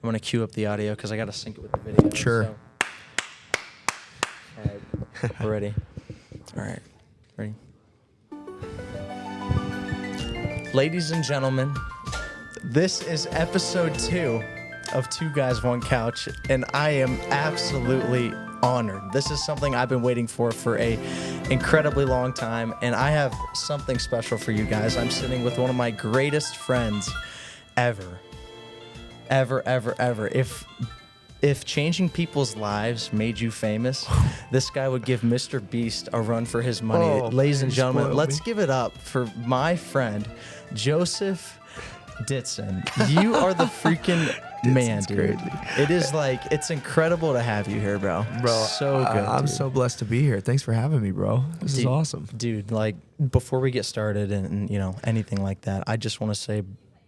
I'm gonna cue up the audio because I gotta sync it with the video. Sure. So. All right, we're ready. All right, ready. Ladies and gentlemen, this is episode 2 of Two Guys, One Couch, and I am absolutely honored. This is something I've been waiting for a incredibly long time, and I have something special for you guys. I'm sitting with one of my greatest friends ever. If changing people's lives made you famous, this guy would give Mr. Beast a run for his money. Oh, Ladies and gentlemen, spoiled let's me. give it up for my friend, Joseph Dotson. You are the freaking man, dude. crazy. It is like, it's incredible to have you here, bro. Bro, So good. I'm dude. so blessed to be here. Thanks for having me, bro. This is Dude, awesome. Dude, like, before we get started and you know, anything like that, I just want to say,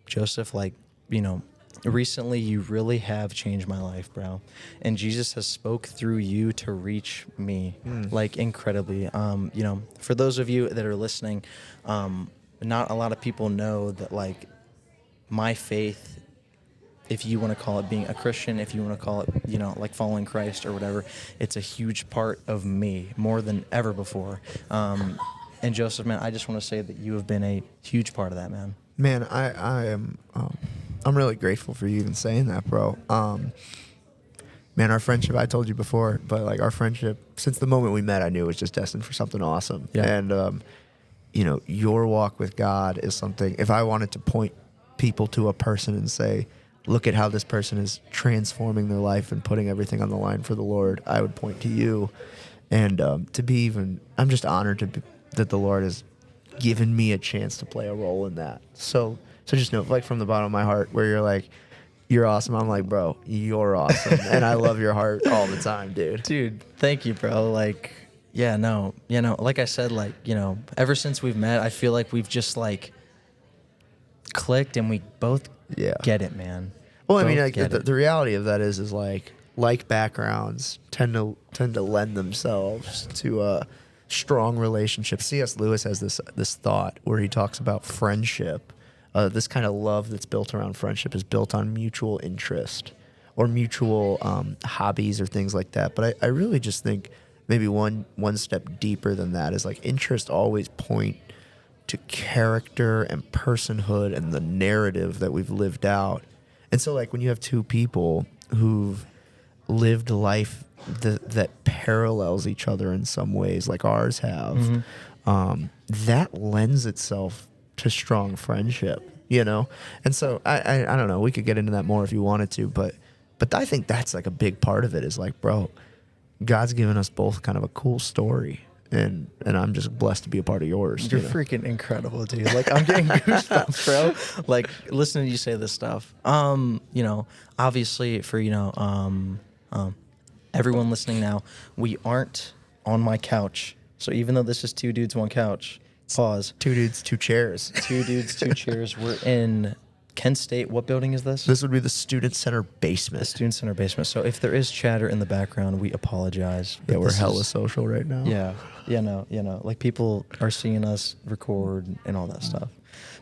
Joseph, like, you know, recently you really have changed my life, bro. And Jesus has spoke through you to reach me, like, incredibly. You know, for those of you that are listening, not a lot of people know that, like, my faith, if you want to call it being a Christian, if you want to call it, you know, like following Christ or whatever, it's a huge part of me, more than ever before. And Joseph, man, I just want to say that you have been a huge part of that, man. Man, I am I'm really grateful for you even saying that, bro. Man, our friendship, I told you before, but like our friendship, since the moment we met, I knew it was just destined for something awesome. Yeah. And you know, your walk with God is something, if I wanted to point people to a person and say, look at how this person is transforming their life and putting everything on the line for the Lord, I would point to you. And to be even, I'm just honored that the Lord has given me a chance to play a role in that. So just know, like, from the bottom of my heart, where you're like, you're awesome. I'm like, bro, you're awesome. And I love your heart all the time, dude. Dude, thank you, bro. Like, yeah, no, you know, like I said, like, you know, ever since we've met, I feel like we've just, like, clicked and we both get it, man. Well, I mean, Both like, get it. the reality of that is like backgrounds tend to lend themselves to strong relationships. C.S. Lewis has this thought where he talks about friendship. This kind of love that's built around friendship is built on mutual interest or mutual hobbies or things like that. But I really just think maybe one step deeper than that is, like, interest always point to character and personhood and the narrative that we've lived out. And so, like, when you have two people who've lived life that parallels each other in some ways, like ours have, that lends itself to strong friendship, you know? And so I don't know, we could get into that more if you wanted to, but I think that's, like, a big part of it is, like, bro, God's given us both kind of a cool story. And I'm just blessed to be a part of yours. You're you know? freaking incredible, dude. Like, I'm getting goosebumps, bro. Like, listening to you say this stuff. You know, obviously for, you know, everyone listening now, we aren't on my couch. So even though this is Two Dudes, One Couch, pause. Two dudes, two chairs. Two dudes, two chairs. We're in Kent State. What building is this? This would be the Student Center basement. The Student Center basement. So if there is chatter in the background, we apologize. Yeah, But we're this hella is- social right now. Yeah, you know, like, people are seeing us record and all that stuff.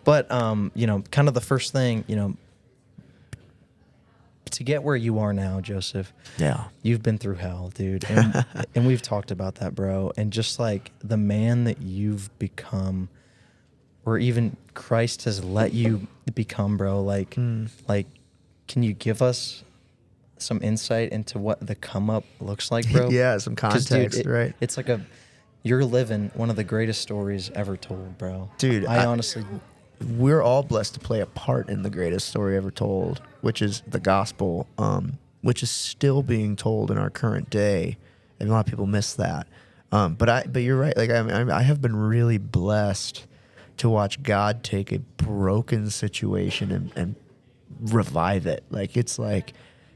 But you know, kind of the first thing, you know, to get where you are now, Joseph. Yeah. You've been through hell, dude, and, and we've talked about that, bro. And just, like, the man that you've become, or even Christ has let you become, bro. Like, like, can you give us some insight into what the come up looks like, bro? Yeah, some 'Cause, context, right? It's like you're living one of the greatest stories ever told, bro. Dude, I honestly, We're all blessed to play a part in the greatest story ever told, which is the gospel, which is still being told in our current day, and a lot of people miss that. But you're right. Like, I have been really blessed to watch God take a broken situation and revive it. Like, it's like,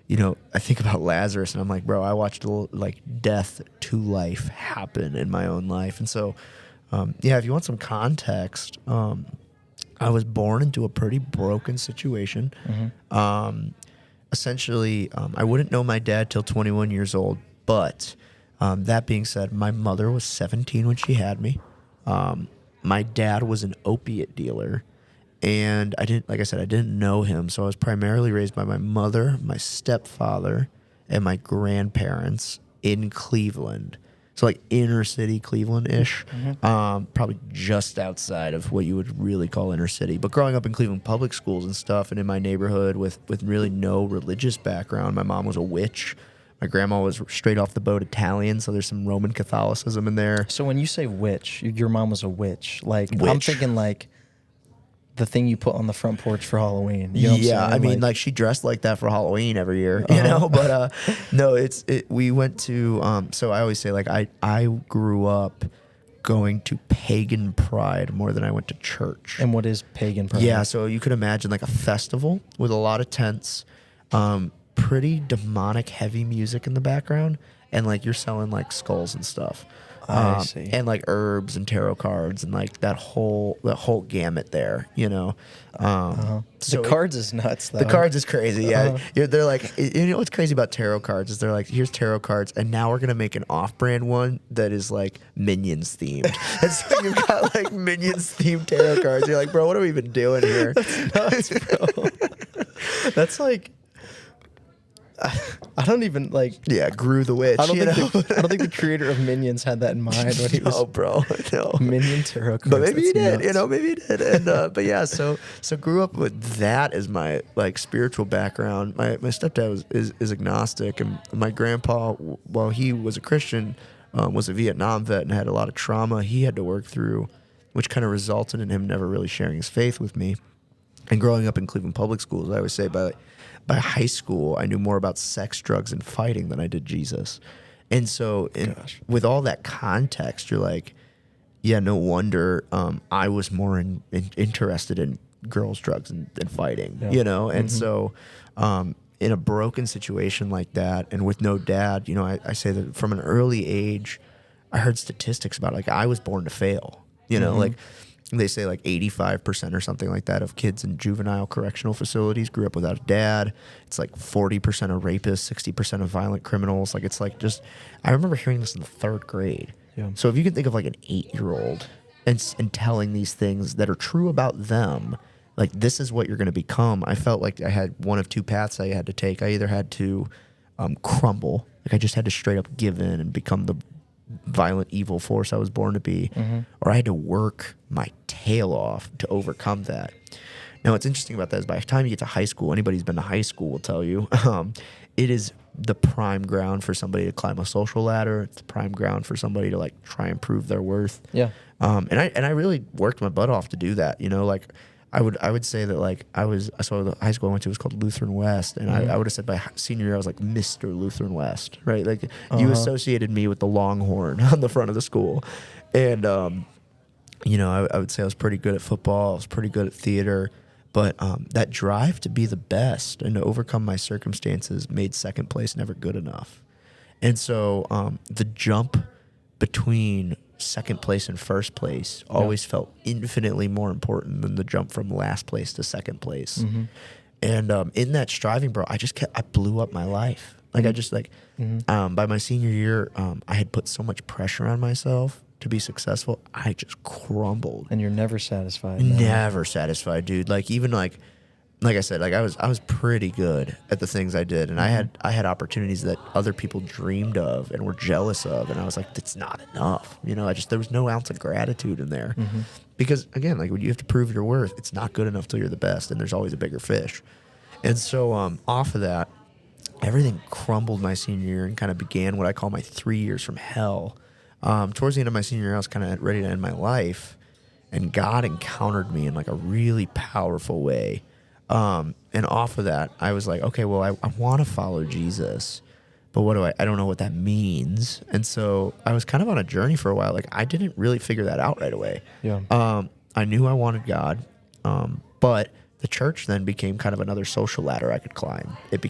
you know, I think about Lazarus and I'm like, bro, I watched, like, death to life happen in my own life. And so, yeah, if you want some context, I was born into a pretty broken situation. Essentially, I wouldn't know my dad till 21 years old. But that being said, my mother was 17 when she had me. My dad was an opiate dealer. And I didn't, like I said, I didn't know him. So I was primarily raised by my mother, my stepfather, and my grandparents in Cleveland. So like inner city Cleveland-ish, probably just outside of what you would really call inner city. But growing up in Cleveland public schools and stuff, and in my neighborhood with really no religious background, my mom was a witch. My grandma was straight off the boat Italian, so there's some Roman Catholicism in there. So when you say witch, your mom was a witch. Like I'm Witch. thinking like the thing you put on the front porch for Halloween. You know what Yeah, I'm I saying? mean, like she dressed like that for Halloween every year, you know. But no, we went to. So I always say like I grew up going to pagan pride more than I went to church. And what is pagan pride? Yeah, so you could imagine like a festival with a lot of tents, pretty demonic heavy music in the background, and like you're selling like skulls and stuff. I see. And like herbs and tarot cards and like that whole gamut there, you know. So the cards is nuts though. The cards is crazy, yeah. They're like, you know what's crazy about tarot cards is they're like, here's tarot cards, and now we're gonna make an off-brand one that is like Minions themed. And so you've got like Minions themed tarot cards. You're like, bro, what are we even doing here? That's nuts, bro. That's like, I don't even like. Yeah, Gru the Witch. I don't you think know? I don't think the creator of Minions had that in mind when he was No, bro, no. Minion tarot cards. But maybe he That's did, nuts. you know, maybe he did. And but yeah, so grew up with that as my like spiritual background. My stepdad is agnostic, and my grandpa, while he was a Christian, was a Vietnam vet and had a lot of trauma he had to work through, which kind of resulted in him never really sharing his faith with me. And growing up in Cleveland public schools, I always say by high school, I knew more about sex, drugs, and fighting than I did Jesus. And so with all that context, you're like, yeah, no wonder I was more interested in girls, drugs, and fighting, you know? And so in a broken situation like that and with no dad, you know, I say that from an early age, I heard statistics about it. Like I was born to fail, you know, like they say like 85% or something like that of kids in juvenile correctional facilities grew up without a dad. It's like 40% of rapists, 60% of violent criminals. Like it's like just, I remember hearing this in the third grade. Yeah. So if you can think of like an 8-year-old and telling these things that are true about them, like this is what you're going to become. I felt like I had one of two paths I had to take. I either had to crumble, like I just had to straight up give in and become the violent evil force I was born to be, or I had to work my tail off to overcome that. Now what's interesting about that is by the time you get to high school, anybody who's been to high school will tell you it is the prime ground for somebody to climb a social ladder. It's the prime ground for somebody to like try and prove their worth. Yeah. And I really worked my butt off to do that, you know, like I would say that like so the high school I went to was called Lutheran West, and I would have said by senior year I was like Mr. Lutheran West, right? Like you associated me with the Longhorn on the front of the school, and you know I would say I was pretty good at football, I was pretty good at theater, but that drive to be the best and to overcome my circumstances made second place never good enough, and so the jump between second place and first place always felt infinitely more important than the jump from last place to second place. And in that striving, bro, I blew up my life. Like I just like, by my senior year, I had put so much pressure on myself to be successful. I just crumbled. And you're never satisfied. No. Never satisfied, dude. Like even like I said, like I was pretty good at the things I did, and I had opportunities that other people dreamed of and were jealous of, and I was like, it's not enough, you know. There was no ounce of gratitude in there, because again, like when you have to prove your worth, it's not good enough till you're the best, and there's always a bigger fish. And so off of that, everything crumbled my senior year and kind of began what I call my 3 years from hell. Towards the end of my senior year, I was kind of ready to end my life, and God encountered me in like a really powerful way. And off of that, I was like, okay, well, I want to follow Jesus, but I don't know what that means. And so I was kind of on a journey for a while. Like I didn't really figure that out right away. Yeah. I knew I wanted God, but the church then became kind of another social ladder I could climb. It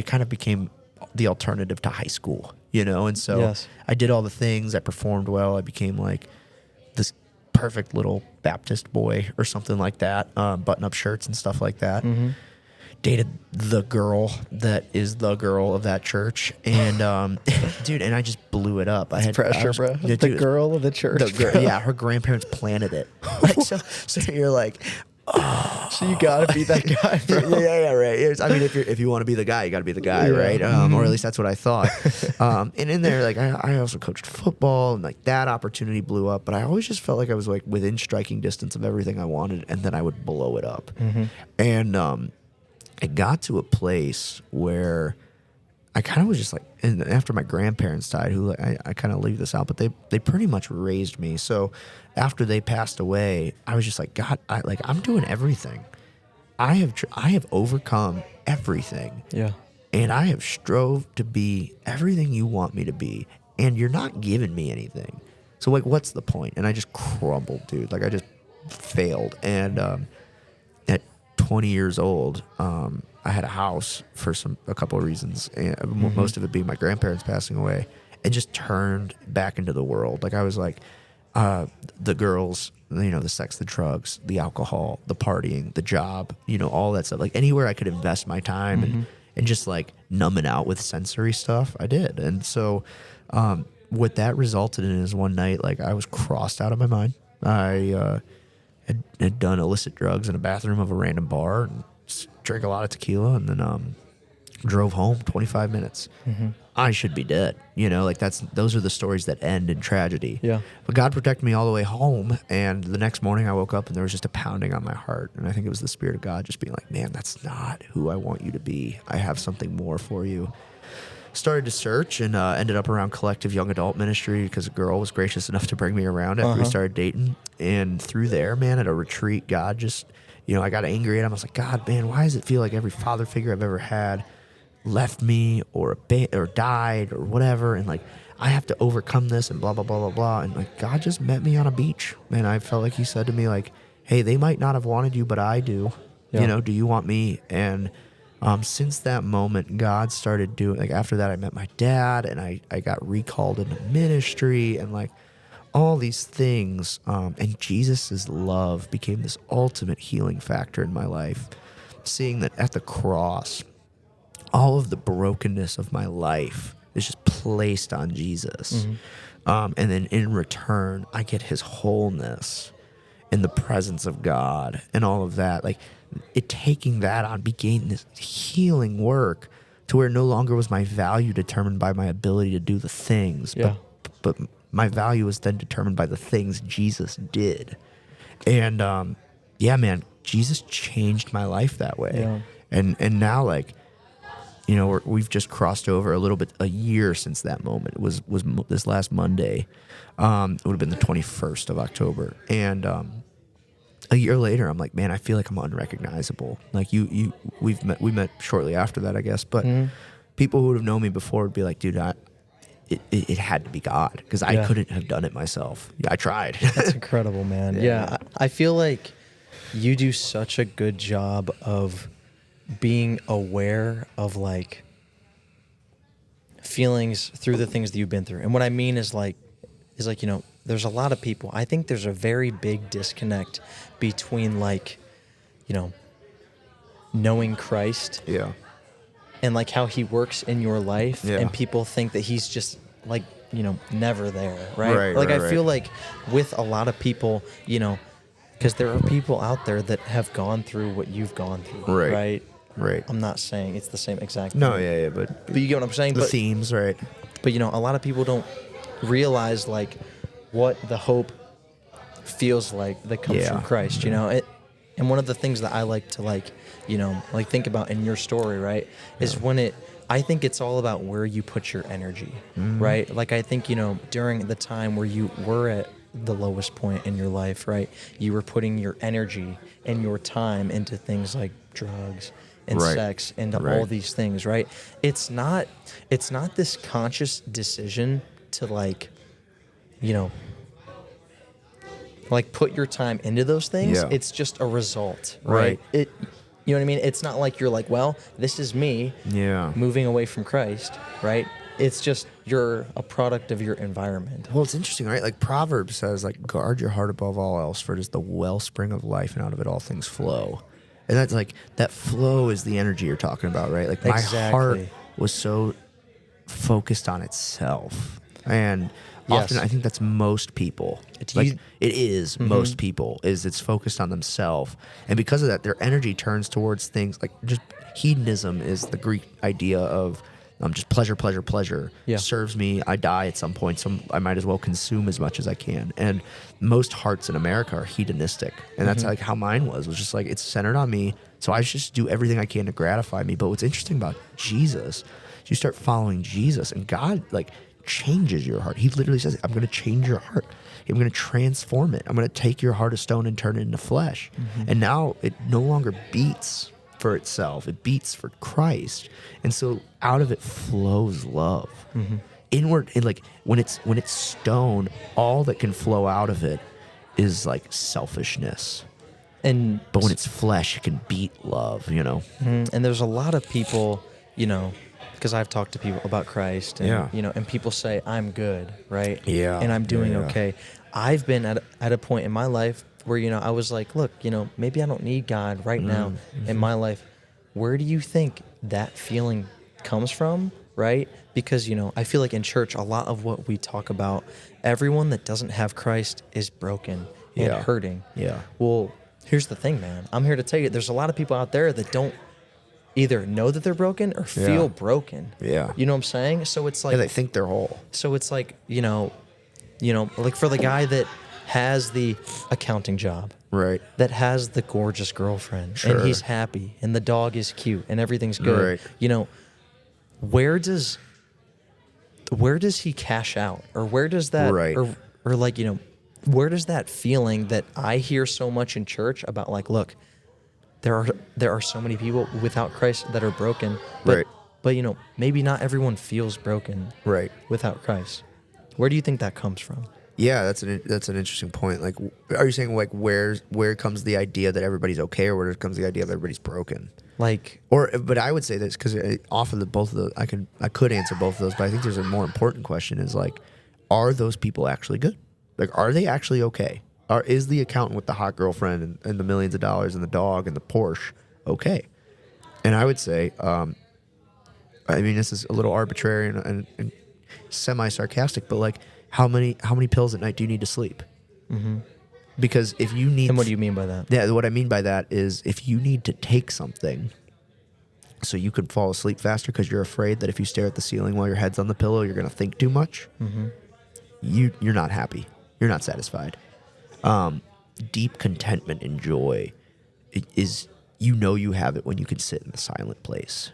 kind of became the alternative to high school, you know? And so I did all the things, I performed well. I became like this perfect little Baptist boy or something like that, button-up shirts and stuff like that. dated the girl that is the girl of that church, and dude, and I just blew it up. I had Pressure, bro. Yeah, The dude, girl of the church. yeah, her grandparents planted it. Like, so you're like, So you gotta be that guy, bro. yeah, right. I mean, if you want to be the guy, you got to be the guy, Yeah. right? Or at least that's what I thought. And in there, like I also coached football, and like that opportunity blew up. But I always just felt like I was like within striking distance of everything I wanted, and then I would blow it up. And it got to a place where I kind of was just like, and after my grandparents died, who I kind of leave this out, but they pretty much raised me. So after they passed away, I was just like, God, I'm doing everything. I have overcome everything. Yeah. And I have strove to be everything you want me to be, and you're not giving me anything. So like, what's the point? And I just crumbled, dude. Like I just failed. And at 20 years old, I had a house for a couple of reasons, and most of it being my grandparents passing away, and just turned back into the world. Like I was like, the girls, the sex, the drugs, the alcohol, the partying, the job, all that stuff. Like anywhere I could invest my time and just like numbing out with sensory stuff, I did. And so, what that resulted in is one night, like I was crossed out of my mind. I had done illicit drugs in a bathroom of a random bar and drank a lot of tequila, and then drove home 25 minutes. I should be dead. Like those are the stories that end in tragedy. Yeah. But God protected me all the way home, and the next morning I woke up and there was just a pounding on my heart, and I think it was the Spirit of God just being like, man, that's not who I want you to be. I have something more for you. Started to search, and ended up around Collective Young Adult Ministry because a girl was gracious enough to bring me around after we started dating. And through there, man, at a retreat, God just, I got angry at him. I was like, God, man, why does it feel like every father figure I've ever had left me or died or whatever, and like I have to overcome this and blah blah blah blah blah. And like God just met me on a beach, and I felt like He said to me like, hey, they might not have wanted you, but I do. Yeah. Do you want me? And since that moment, God started doing, like after that I met my dad, and I got recalled into ministry, and like all these things, and Jesus's love became this ultimate healing factor in my life. Seeing that at the cross, all of the brokenness of my life is just placed on Jesus. And then in return, I get His wholeness in the presence of God and all of that. Like taking that on began this healing work to where no longer was my value determined by my ability to do the things, but my value was then determined by the things Jesus did. And yeah, man, Jesus changed my life that way. Yeah. And now, like, we've just crossed over a year since that moment. It was this last Monday. It would have been the 21st of October. And a year later, I'm like, man, I feel like I'm unrecognizable. Like we met shortly after that, I guess. But people who would have known me before would be like, dude, it had to be God, because I couldn't have done it myself. Yeah, I tried. That's incredible, man. Yeah. I feel like you do such a good job of being aware of like feelings through the things that you've been through. And what I mean is like, there's a lot of people, I think there's a very big disconnect between like, knowing Christ and like how He works in your life. And people think that He's just like, never there. Right. Like I feel like with a lot of people, because there are people out there that have gone through what you've gone through. Right. I'm not saying it's the same exact thing. No, yeah, but you get what I'm saying? The themes, right. But, a lot of people don't realize, like, what the hope feels like that comes from Christ, And one of the things that I like to, like, think about in your story, right, is when I think it's all about where you put your energy, right? Like, I think, during the time where you were at the lowest point in your life, right, you were putting your energy and your time into things like drugs and sex, into all these things, right? It's not this conscious decision to like put your time into those things. It's just a result, right? You know what I mean? It's not like you're like, well, this is me moving away from Christ, right? It's just you're a product of your environment. Well, it's interesting, right? Like Proverbs says, like, guard your heart above all else, for it is the wellspring of life, and out of it all things flow. And that's like, that flow is the energy you're talking about, right? Like, my heart Exactly. was so focused on itself. And often Yes. I think that's most people. It's Like, you- it is most people, is it's focused on themselves. And because of that, their energy turns towards things like just hedonism is the Greek idea of just pleasure, pleasure, pleasure. Yeah. Serves me, I die at some point, so I might as well consume as much as I can. And most hearts in America are hedonistic. And that's like how mine was just like, it's centered on me, so I just do everything I can to gratify me. But what's interesting about Jesus is you start following Jesus, and God like changes your heart. He literally says, I'm going to change your heart. I'm going to transform it. I'm going to take your heart of stone and turn it into flesh. And now it no longer beats for itself. It beats for Christ. And so out of it flows love. Inward, and like when it's stone, all that can flow out of it is like selfishness. And But when it's flesh, it can beat love, you know? and there's a lot of people, because I've talked to people about Christ, and Yeah. and people say I'm good, right? Yeah, And I'm doing yeah. okay. I've been at a point in my life where I was like, look, maybe I don't need God right now in my life. Where do you think that feeling comes from, right? Because I feel like in church, a lot of what we talk about, everyone that doesn't have Christ is broken and Yeah. hurting. Yeah. Well, here's the thing, man. I'm here to tell you, there's a lot of people out there that don't either know that they're broken or feel broken. Yeah. You know what I'm saying? So it's like, Yeah, they think they're whole. like for the guy that has the accounting job, Right. that has the gorgeous girlfriend, Sure. and he's happy, and the dog is cute, and everything's good. Right. Where does he cash out, or where does that, Right. or like where does that feeling that I hear so much in church about, like, look, there are so many people without Christ that are broken, but Right. but maybe not everyone feels broken Right. without Christ. Where do you think that comes from? Yeah, that's an interesting point. Like, are you saying like where comes the idea that everybody's okay, or where comes the idea that everybody's broken? Like, But I would say this because off of both of those, I could answer both of those. But I think there's a more important question: is like, are those people actually good? Like, are they actually okay? Is the accountant with the hot girlfriend and the millions of dollars and the dog and the Porsche okay? And I would say, I mean, this is a little arbitrary and semi-sarcastic, but like, how many pills at night do you need to sleep? Because if you need, and what do you mean by that? yeah, what I mean by that is if you need to take something so you can fall asleep faster because you're afraid that if you stare at the ceiling while your head's on the pillow, you're going to think too much, you're not happy. You're not satisfied. Deep contentment and joy is, you have it when you can sit in the silent place.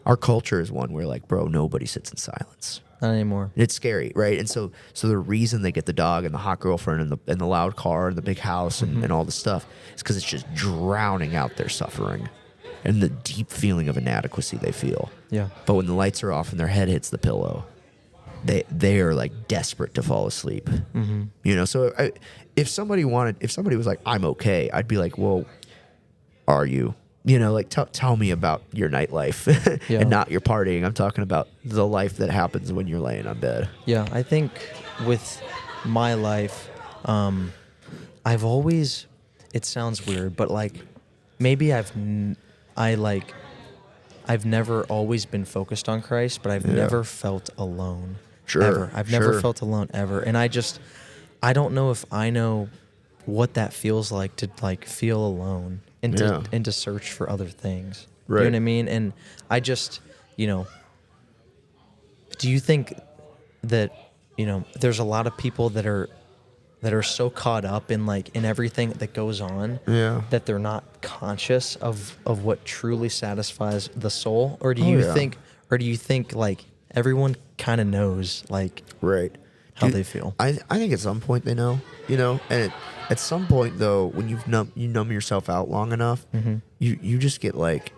Our culture is one where, like, bro, nobody sits in silence. Not anymore. It's scary, right? And so the reason they get the dog and the hot girlfriend and the loud car and the big house and all the stuff is because it's just drowning out their suffering and the deep feeling of inadequacy they feel. Yeah. But when the lights are off and their head hits the pillow, they are like desperate to fall asleep. So if somebody was like, I'm okay, I'd be like, well, are you? Like, tell me about your nightlife Yeah. and not your partying. I'm talking about the life that happens when you're laying on bed. Yeah, I think with my life, I've always, it sounds weird, but like maybe I've never always been focused on Christ, but I've never felt alone. Sure, Ever. I've never sure. felt alone ever. And I don't know if I know what that feels like to like feel alone and to search for other things. Right. You know what I mean? And I just, do you think that, there's a lot of people that are so caught up in like in everything that goes on that they're not conscious of what truly satisfies the soul? Or do you think like everyone kind of knows like Right. how they feel? I think at some point they know, and at some point though, when you numb yourself out long enough, you just get like,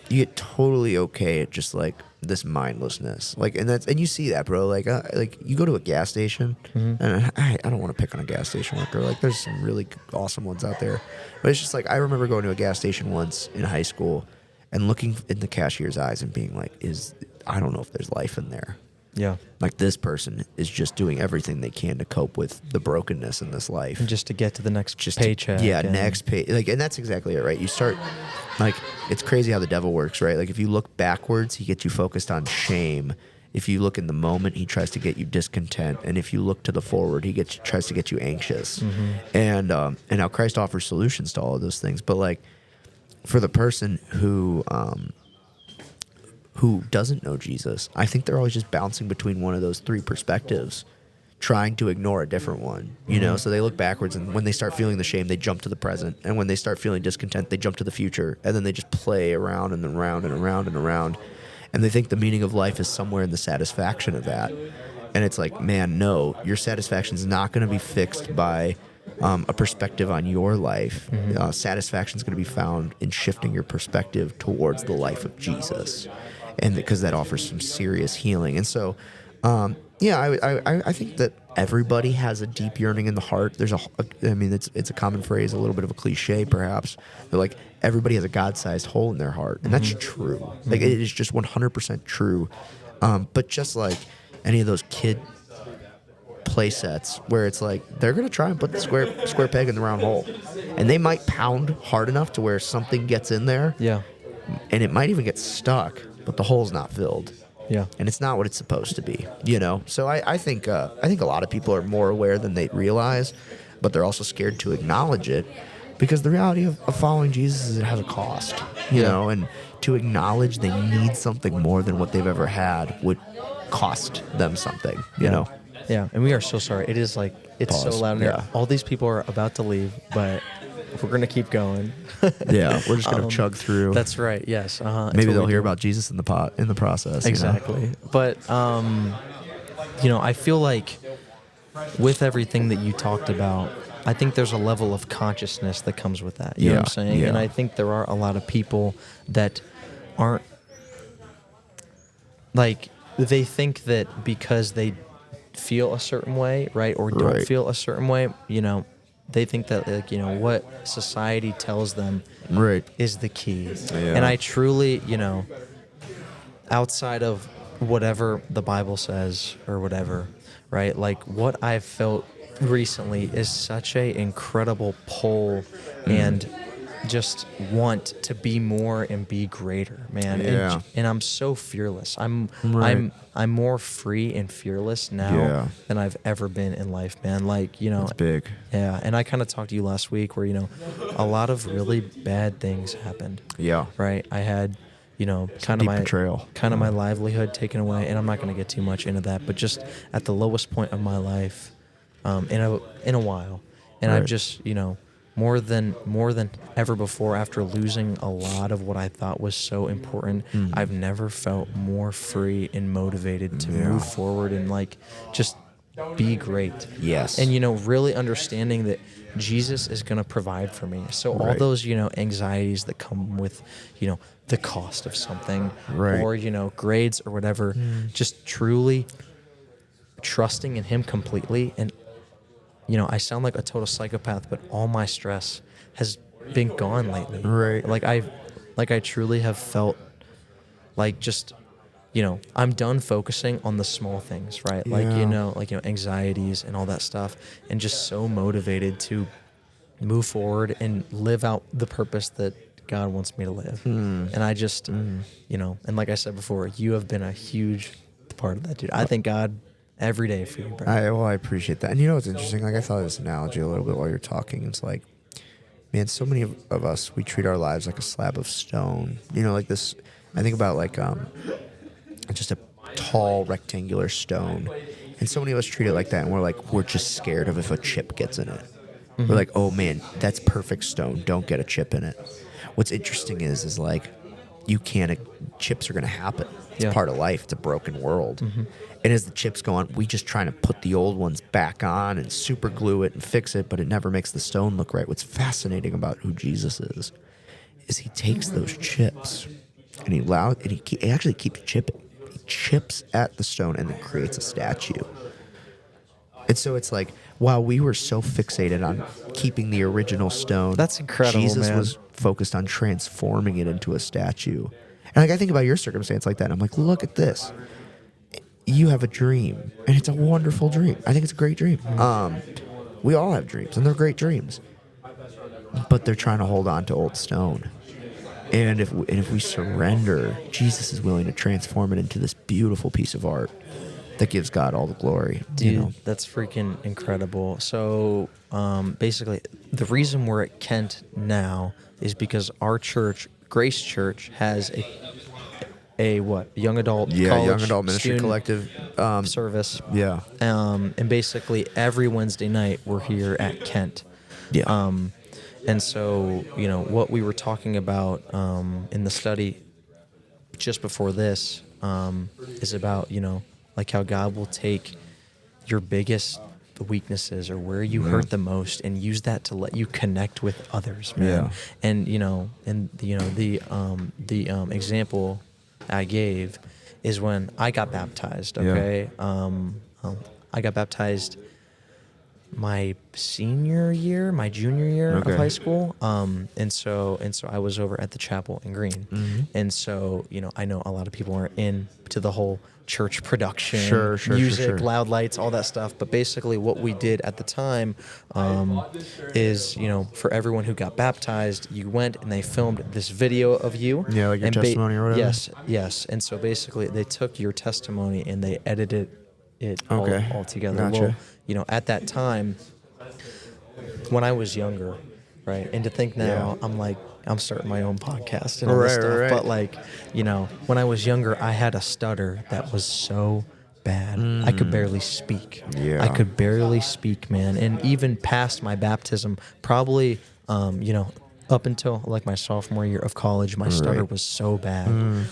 you get totally okay at just like this mindlessness, like, and you see that, bro, like you go to a gas station, and I don't want to pick on a gas station worker, like there's some really awesome ones out there, but it's just like, I remember going to a gas station once in high school and looking in the cashier's eyes and being like, I don't know if there's life in there. Yeah. Like this person is just doing everything they can to cope with the brokenness in this life. And just to get to the next Just paycheck. next pay. Like, and that's exactly it, right? You start, like, it's crazy how the devil works, right? Like, if you look backwards, he gets you focused on shame. If you look in the moment, he tries to get you discontent, and if you look to the forward, he tries to get you anxious. And now Christ offers solutions to all of those things. But like, for the person who doesn't know Jesus, I think they're always just bouncing between one of those three perspectives, trying to ignore a different one. You know, so they look backwards, and when they start feeling the shame, they jump to the present, and when they start feeling discontent, they jump to the future, and then they just play around and around and around and around. And they think the meaning of life is somewhere in the satisfaction of that. And it's like, man, no, your satisfaction is not going to be fixed by a perspective on your life. Satisfaction is going to be found in shifting your perspective towards the life of Jesus. And because that offers some serious healing. And so, I think that everybody has a deep yearning in the heart. There's it's a common phrase, a little bit of a cliche, perhaps. But like, everybody has a God-sized hole in their heart, and that's true. Like, it is just 100% true. But just like any of those kid play sets, where it's like they're gonna try and put the square peg in the round hole, and they might pound hard enough to where something gets in there, and it might even get stuck, but the hole's not filled. And it's not what it's supposed to be, you know? So I think a lot of people are more aware than they realize, but they're also scared to acknowledge it, because the reality of following Jesus is it has a cost, you know? And to acknowledge they need something more than what they've ever had would cost them something, you know? Yeah, and we are so sorry. It is like, it's so loud in here. Yeah. All these people are about to leave, but we're going to keep going. Yeah, we're just going to chug through. That's right, yes. Maybe they'll hear about Jesus in the process. Exactly. You know? But, I feel like with everything that you talked about, I think there's a level of consciousness that comes with that. You know what I'm saying? Yeah. And I think there are a lot of people that aren't, like, they think that because they feel a certain way, right, or don't feel a certain way, they think that, like, what society tells them is the key. And I truly, outside of whatever the Bible says or whatever, right, like, what I've felt recently is such a incredible pull and just want to be more and be greater, man. And I'm so fearless. I'm more free and fearless now than I've ever been in life, man. Like, That's big. Yeah, and I kind of talked to you last week where, a lot of really bad things happened. Yeah. Right? I had, kind of my livelihood taken away, and I'm not going to get too much into that, but just at the lowest point of my life in a while. And I've just, more than ever before, after losing a lot of what I thought was so important, I've never felt more free and motivated to move forward and, like, just be great. Yes. And, really understanding that Jesus is going to provide for me. So all those, anxieties that come with, the cost of something or, grades or whatever, just truly trusting in him completely. And I sound like a total psychopath, but all my stress has been gone lately. Right. Like I truly have felt like, just, I'm done focusing on the small things, right? Like, anxieties and all that stuff, and just so motivated to move forward and live out the purpose that God wants me to live. And I just, and like I said before, you have been a huge part of that, dude. I thank God every day for you, bro. I appreciate that. And what's interesting? Like, I thought of this analogy a little bit while you're talking. It's like, man, so many of us, we treat our lives like a slab of stone. Like this, I think about like just a tall rectangular stone. And so many of us treat it like that, and we're just scared of if a chip gets in it. We're like, oh man, that's perfect stone. Don't get a chip in it. What's interesting is like, chips are going to happen. It's part of life. It's a broken world. And as the chips go on, we just trying to put the old ones back on and super glue it and fix it, but it never makes the stone look right. What's fascinating about who Jesus is he takes those chips and he actually keeps chipping. He chips at the stone and then creates a statue. And so it's like, while we were so fixated on keeping the original stone, that's incredible, Jesus man. was focused on transforming it into a statue. And like, I think about your circumstance like that, and I'm like, look at this. you have a dream, and it's a wonderful dream. I think it's a great dream. We all have dreams, and they're great dreams. But they're trying to hold on to old stone. And if we surrender, Jesus is willing to transform it into this beautiful piece of art that gives God all the glory. Dude, that's freaking incredible. So basically, the reason we're at Kent now is because our church, Grace Church, has a young adult college young adult ministry student collective service. Yeah. And basically every Wednesday night we're here at Kent. Yeah. And so, what we were talking about in the study just before this is about, like how God will take your biggest weaknesses or where you hurt the most and use that to let you connect with others, man. Yeah. And the example I gave is when I got baptized. Okay, I got baptized my junior year of high school. And so I was over at the chapel in Green. And so, I know a lot of people aren't into the whole church production, music, loud lights, all that stuff. But basically what we did at the time is, for everyone who got baptized, you went and they filmed this video of you. Yeah, like your testimony or whatever? Yes. And so basically they took your testimony and they edited it all together. Gotcha. Well, at that time, when I was younger, right, and to think now, I'm starting my own podcast and all this stuff. Right. But when I was younger, I had a stutter that was so bad. I could barely speak. Yeah. I could barely speak, man. And even past my baptism, probably, up until like my sophomore year of college, my stutter was so bad.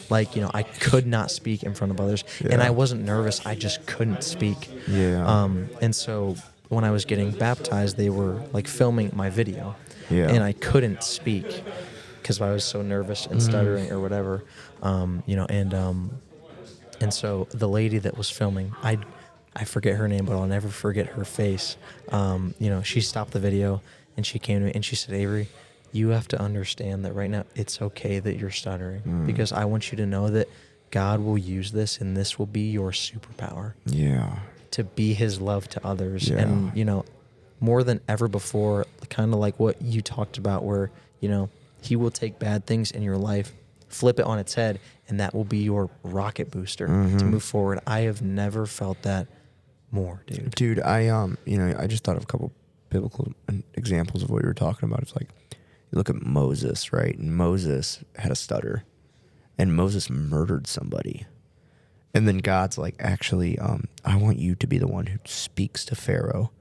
I could not speak in front of others, and I wasn't nervous. I just couldn't speak. Yeah. And so when I was getting baptized, they were like filming my video, Yeah. and I couldn't speak because I was so nervous and stuttering or whatever. And so the lady that was filming, I forget her name, but I'll never forget her face. She stopped the video and she came to me and she said, "Avery, you have to understand that right now it's okay that you're stuttering because I want you to know that God will use this and this will be your superpower." Yeah. To be his love to others. Yeah. And, more than ever before, kind of like what you talked about where, he will take bad things in your life, flip it on its head, and that will be your rocket booster to move forward. I have never felt that more, dude. Dude, I just thought of a couple biblical examples of what you were talking about. It's like, you look at Moses, right? And Moses had a stutter, and Moses murdered somebody. And then God's like, actually, I want you to be the one who speaks to Pharaoh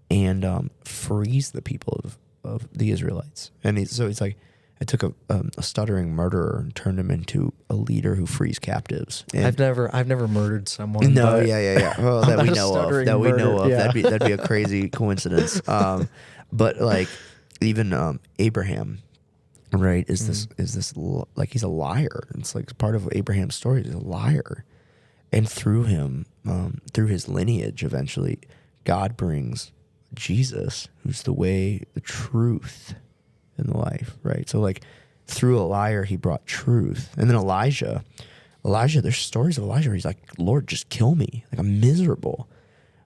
and frees the people of the Israelites. And so it's like, I took a stuttering murderer and turned him into a leader who frees captives. And I've never murdered someone. no, but yeah. Well, that we know of. That we know of. Yeah. That'd be a crazy coincidence. But like even Abraham, right? Is this like he's a liar? It's like part of Abraham's story. He's a liar, and through him, through his lineage, eventually, God brings Jesus, who's the way, the truth, and the life. Right. So like through a liar, he brought truth, and then Elijah. There's stories of Elijah where he's like, "Lord, just kill me. Like I'm miserable."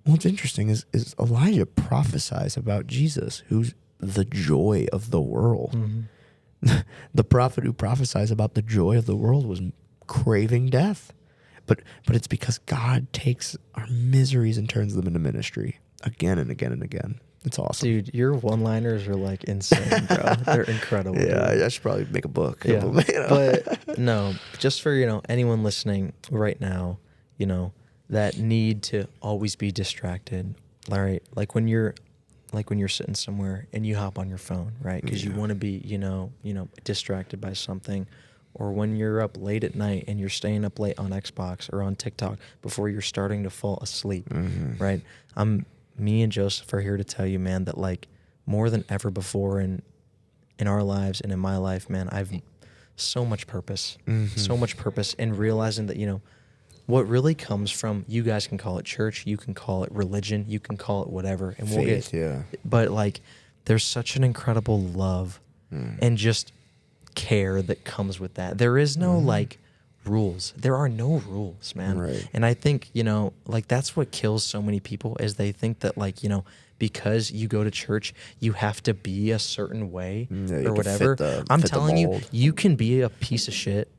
And what's interesting is Elijah prophesies about Jesus, who's the joy of the world. The prophet who prophesies about the joy of the world was craving death. But it's because God takes our miseries and turns them into ministry again and again and again. It's awesome. Dude, your one-liners are like insane, bro. They're incredible. Yeah, dude. I should probably make a book. Yeah. But no, just for, anyone listening right now, that need to always be distracted. All right. Like when you're sitting somewhere and you hop on your phone, right? Because you want to be, distracted by something. Or when you're up late at night and you're staying up late on Xbox or on TikTok before you're starting to fall asleep, right? Me and Joseph are here to tell you, man, that like more than ever before in our lives and in my life, man, I've so much purpose in realizing that, what really comes from, you guys can call it church, you can call it religion, you can call it whatever, and we'll Faith, but like there's such an incredible love and just care that comes with that. There is no like rules. There are no rules, man. Right. And I think, like that's what kills so many people is they think that like, because you go to church, you have to be a certain way or whatever. I'm telling you, you can be a piece of shit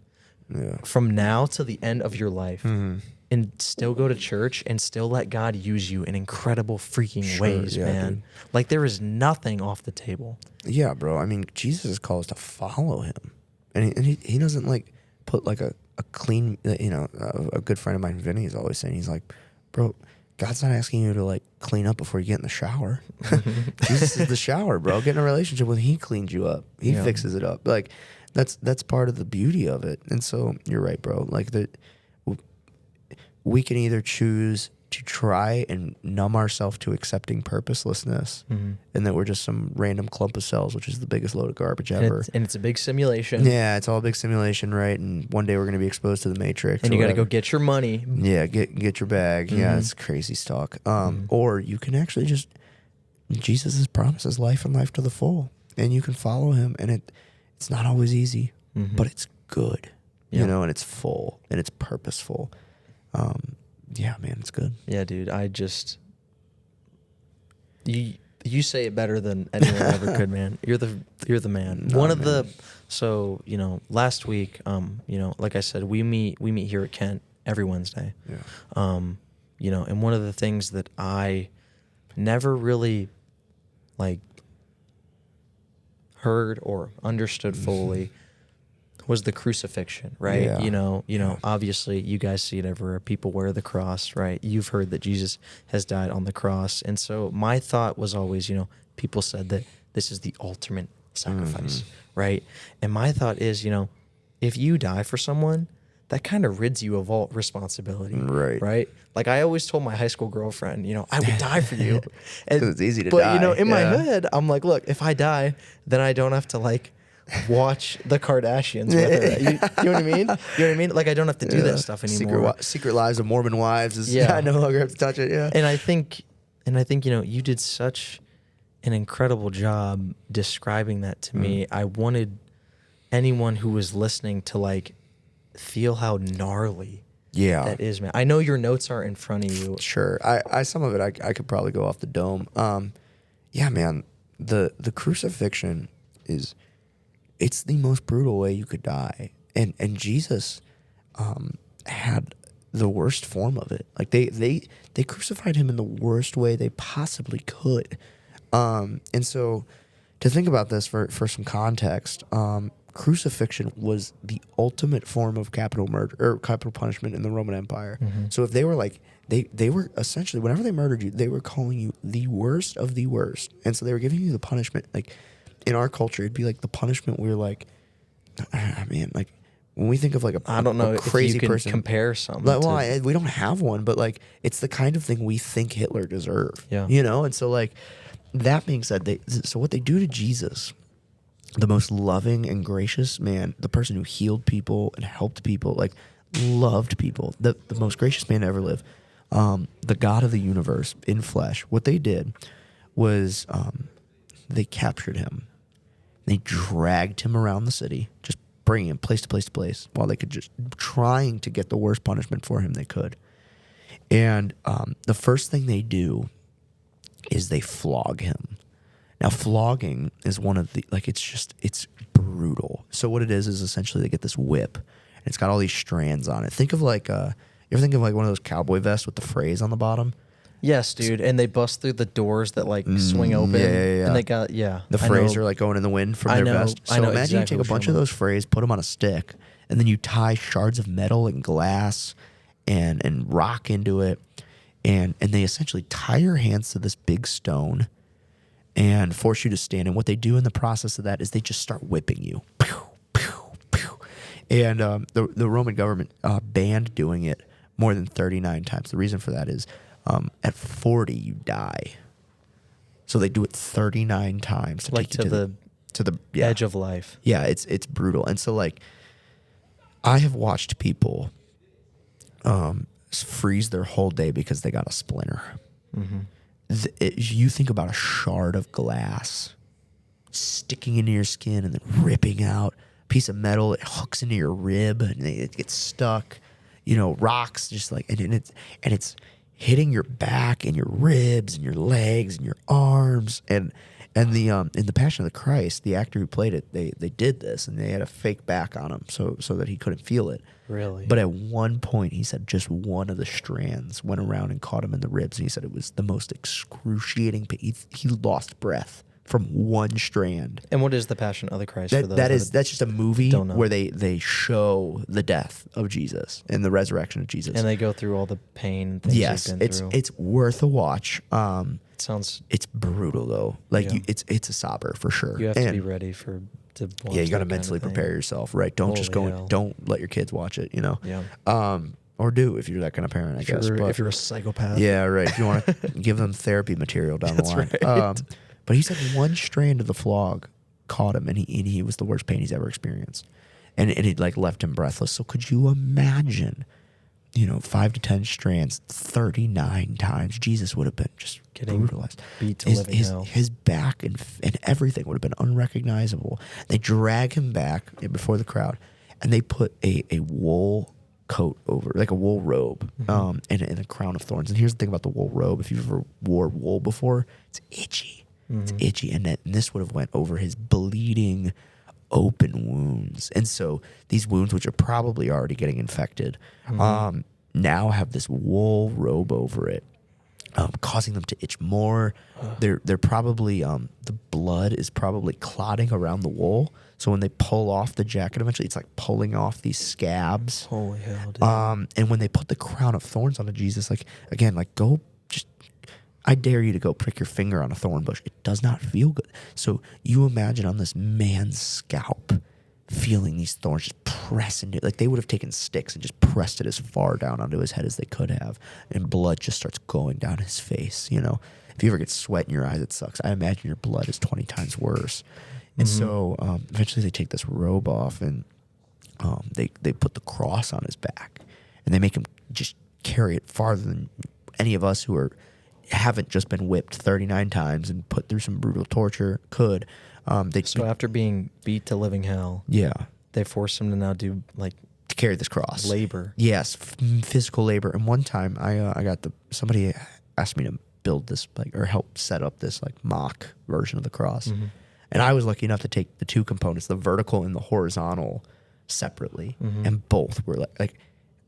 from now to the end of your life and still go to church and still let God use you in incredible freaking ways, man. Dude. Like there is nothing off the table. Yeah, bro. I mean, Jesus has called us to follow him. And he doesn't like put like a clean, a good friend of mine, Vinny, is always saying, he's like, bro, God's not asking you to like clean up before you get in the shower. Jesus is the shower, bro. Get in a relationship with him. He cleans you up. He fixes it up. Like that's part of the beauty of it. And so you're right, bro. Like we can either choose to try and numb ourselves to accepting purposelessness and that we're just some random clump of cells, which is the biggest load of garbage ever. And it's a big simulation. Yeah, it's all a big simulation, right? And one day we're going to be exposed to the Matrix. And you got to go get your money. Yeah, get your bag. Yeah, it's crazy talk. Or you can actually just, Jesus' promises life and life to the full. And you can follow him. And it's not always easy, but it's good, and it's full and it's purposeful. Yeah, man, it's good. Yeah, dude, you say it better than anyone ever could, man. You're the man. Last week, like I said, we meet here at Kent every Wednesday. Yeah. And one of the things that I never really like heard or understood fully was the crucifixion, right? Yeah. Obviously you guys see it everywhere. People wear the cross, right? You've heard that Jesus has died on the cross. And so my thought was always, people said that this is the ultimate sacrifice, right? And my thought is, if you die for someone, that kind of rids you of all responsibility, right? Like I always told my high school girlfriend, I would die for you. And, it's easy to die. But, in my head, I'm like, look, if I die, then I don't have to like watch the Kardashians with her. You know what I mean? You know what I mean? Like I don't have to do that stuff anymore. Secret Lives of Mormon Wives is I no longer have to touch it. Yeah. And I think you did such an incredible job describing that to me. I wanted anyone who was listening to like feel how gnarly that is, man. I know your notes are in front of you. Sure. I some of it I could probably go off the dome. Yeah, man. The crucifixion it's the most brutal way you could die. And Jesus had the worst form of it. Like they crucified him in the worst way they possibly could. And so to think about this for some context, crucifixion was the ultimate form of capital murder or capital punishment in the Roman Empire. So if they were like they were essentially, whenever they murdered you, they were calling you the worst of the worst. And so they were giving you the punishment. Like in our culture, it'd be like the punishment where like, man, like when we think of like I don't know a crazy if you can person, compare something. Like, we don't have one, but like it's the kind of thing we think Hitler deserved. Yeah. And so like that being said, so what they do to Jesus, the most loving and gracious man, the person who healed people and helped people, like loved people, the most gracious man to ever live, the God of the universe in flesh. What they did was they captured him. They dragged him around the city, just bringing him place to place to place, while they could just trying to get the worst punishment for him they could. And the first thing they do is they flog him. Now, flogging is one of the, like, it's brutal. So what it is essentially they get this whip, and it's got all these strands on it. Think of like, you ever think of like one of those cowboy vests with the phrase on the bottom? Yes, dude. And they bust through the doors that like swing open. Yeah. And they got, the phrase are like going in the wind from their vest. So imagine exactly you take a bunch of those phrase, put them on a stick, and then you tie shards of metal and glass and rock into it. And they essentially tie your hands to this big stone and force you to stand. And what they do in the process of that is they just start whipping you. Pew, pew, pew. And the Roman government banned doing it more than 39 times. The reason for that is at 40 you die. So they do it 39 times to like take you to the edge of life. Yeah, it's brutal. And so like I have watched people freeze their whole day because they got a splinter. You think about a shard of glass sticking into your skin and then ripping out piece of metal, it hooks into your rib and it gets stuck. Rocks just like, and it's hitting your back and your ribs and your legs and your arms. And the in the Passion of the Christ, the actor who played it, they did this, and they had a fake back on him so that he couldn't feel it. Really? But at one point, he said just one of the strands went around and caught him in the ribs, and he said it was the most excruciating pain. He lost breath from one strand. And what is the Passion of the Christ? For those That's just a movie don't know. where they show the death of Jesus and the resurrection of Jesus, and they go through all the pain. Things yes, they've been through. it's worth a watch. It's brutal though. Like Yeah. it's a sobber for sure. You have to be ready to watch. Yeah, you got to that kind mentally of thing. prepare yourself, right? Don't just go. Holy hell. Don't let your kids watch it. Yeah. Or do if you're that kind of parent, I guess. But If you're a psychopath. yeah, right. If you want to give them therapy material down the line. right. But he said one strand of the flog caught him, and he was the worst pain he's ever experienced, and it like left him breathless. So could you imagine, 5 to 10 strands, 39 times? Jesus would have been just Getting brutalized. beat to living hell. His back and everything would have been unrecognizable. They drag him back before the crowd, and they put a wool coat over, like a wool robe, and a crown of thorns. And here's the thing about the wool robe: if you've ever wore wool before, it's itchy. It's itchy, and this would have went over his bleeding, open wounds. And so these wounds, which are probably already getting infected, now have this wool robe over it, causing them to itch more. They're probably the blood is probably clotting around the wool. So when they pull off the jacket, eventually it's like pulling off these scabs. Holy hell, dude. And when they put the crown of thorns onto Jesus, go just. I dare you to go prick your finger on a thorn bush. It does not feel good. So you imagine on this man's scalp, feeling these thorns just press into it. Like they would have taken sticks and just pressed it as far down onto his head as they could have. And blood just starts going down his face. If you ever get sweat in your eyes, it sucks. I imagine your blood is 20 times worse. And so eventually they take this robe off, and they put the cross on his back. And they make him just carry it farther than any of us who haven't just been whipped 39 times and put through some brutal torture could. So after being beat to living hell, yeah, they forced him to now do like to carry this cross. labor. Yes, physical labor. And one time I got somebody asked me to build this or help set up this mock version of the cross. And I was lucky enough to take the two components, the vertical and the horizontal, separately, and both were like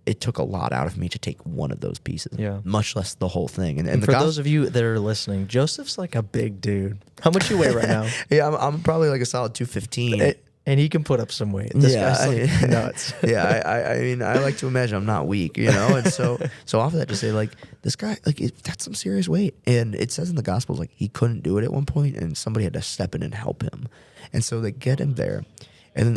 it took a lot out of me to take one of those pieces, much less the whole thing. And for those of you that are listening, Joseph's like a big dude. How much you weigh right now? Yeah, I'm probably like a solid 215. And he can put up some weight. This guy's like nuts. Yeah, I mean, I like to imagine I'm not weak, and so off of that to say this guy, that's some serious weight. And it says in the Gospels he couldn't do it at one point, and somebody had to step in and help him. And so they get him there. And then